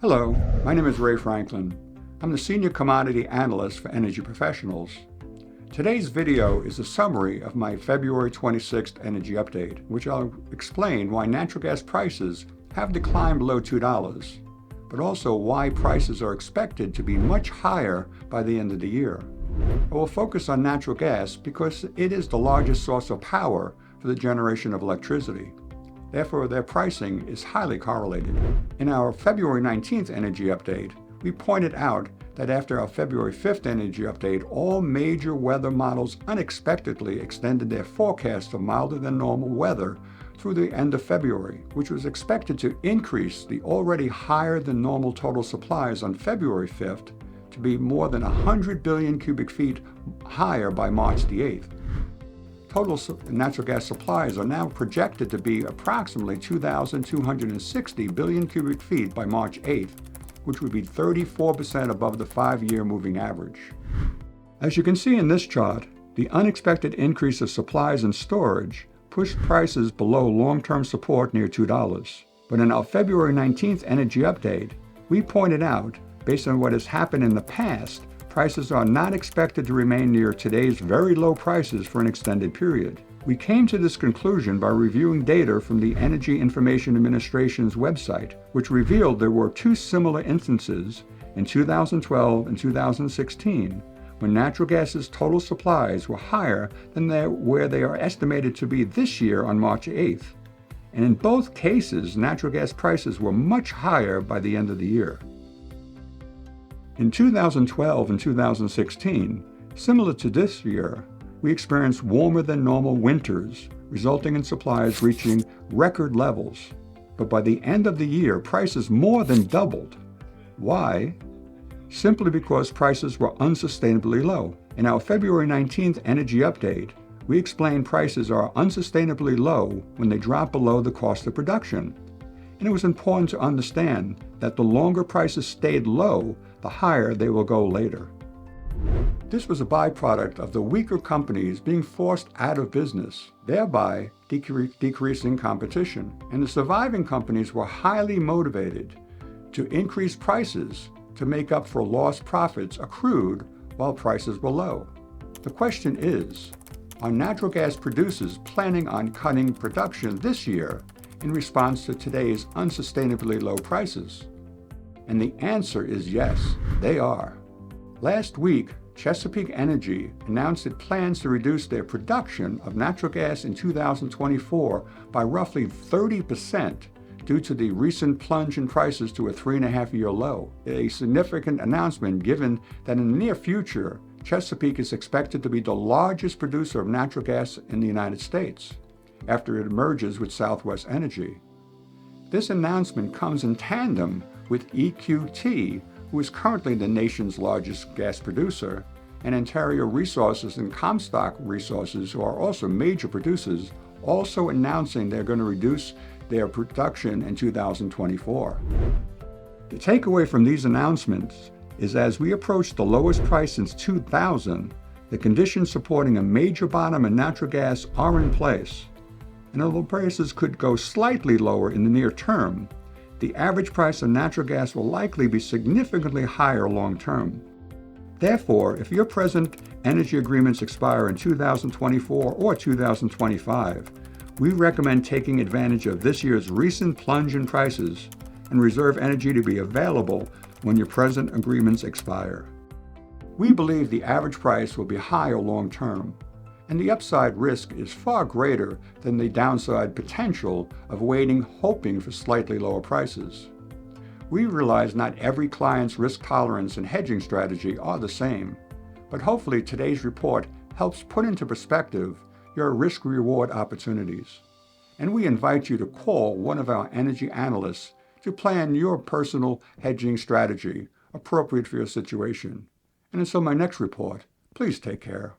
Hello, my name is Ray Franklin. I'm the Senior Commodity Analyst for Energy Professionals. Today's video is a summary of my February 26th energy update, which I'll explain why natural gas prices have declined below $2, but also why prices are expected to be much higher by the end of the year. I will focus on natural gas because it is the largest source of power for the generation of electricity. Therefore, their pricing is highly correlated. In our February 19th energy update, we pointed out that after our February 5th energy update, all major weather models unexpectedly extended their forecast of milder than normal weather through the end of February, which was expected to increase the already higher than normal total supplies on February 5th to be more than 100 billion cubic feet higher by March the 8th. Total natural gas supplies are now projected to be approximately 2,260 billion cubic feet by March 8th, which would be 34% above the 5-year moving average. As you can see in this chart, the unexpected increase of supplies and storage pushed prices below long-term support near $2. But in our February 19th energy update, we pointed out, based on what has happened in the past, prices are not expected to remain near today's very low prices for an extended period. We came to this conclusion by reviewing data from the Energy Information Administration's website, which revealed there were two similar instances in 2012 and 2016 when natural gas's total supplies were higher than where they are estimated to be this year on March 8th. And in both cases, natural gas prices were much higher by the end of the year. In 2012 and 2016, similar to this year, we experienced warmer than normal winters, resulting in supplies reaching record levels. But by the end of the year, prices more than doubled. Why? Simply because prices were unsustainably low. In our February 19th energy update, we explained prices are unsustainably low when they drop below the cost of production. And it was important to understand that the longer prices stayed low, the higher they will go later. This was a byproduct of the weaker companies being forced out of business, thereby decreasing competition. And the surviving companies were highly motivated to increase prices to make up for lost profits accrued while prices were low. The question is, are natural gas producers planning on cutting production this year in response to today's unsustainably low prices? And the answer is yes, they are. Last week, Chesapeake Energy announced it plans to reduce their production of natural gas in 2024 by roughly 30% due to the recent plunge in prices to a 3.5-year low. A significant announcement given that in the near future, Chesapeake is expected to be the largest producer of natural gas in the United States after it merges with Southwest Energy. This announcement comes in tandem with EQT, who is currently the nation's largest gas producer, and Ontario Resources and Comstock Resources, who are also major producers, also announcing they're going to reduce their production in 2024. The takeaway from these announcements is as we approach the lowest price since 2000, the conditions supporting a major bottom in natural gas are in place. And although prices could go slightly lower in the near term, the average price of natural gas will likely be significantly higher long term. Therefore, if your present energy agreements expire in 2024 or 2025, we recommend taking advantage of this year's recent plunge in prices and reserve energy to be available when your present agreements expire. We believe the average price will be higher long term, and the upside risk is far greater than the downside potential of waiting, hoping for slightly lower prices. We realize not every client's risk tolerance and hedging strategy are the same, but hopefully today's report helps put into perspective your risk-reward opportunities. And we invite you to call one of our energy analysts to plan your personal hedging strategy appropriate for your situation. And until my next report, please take care.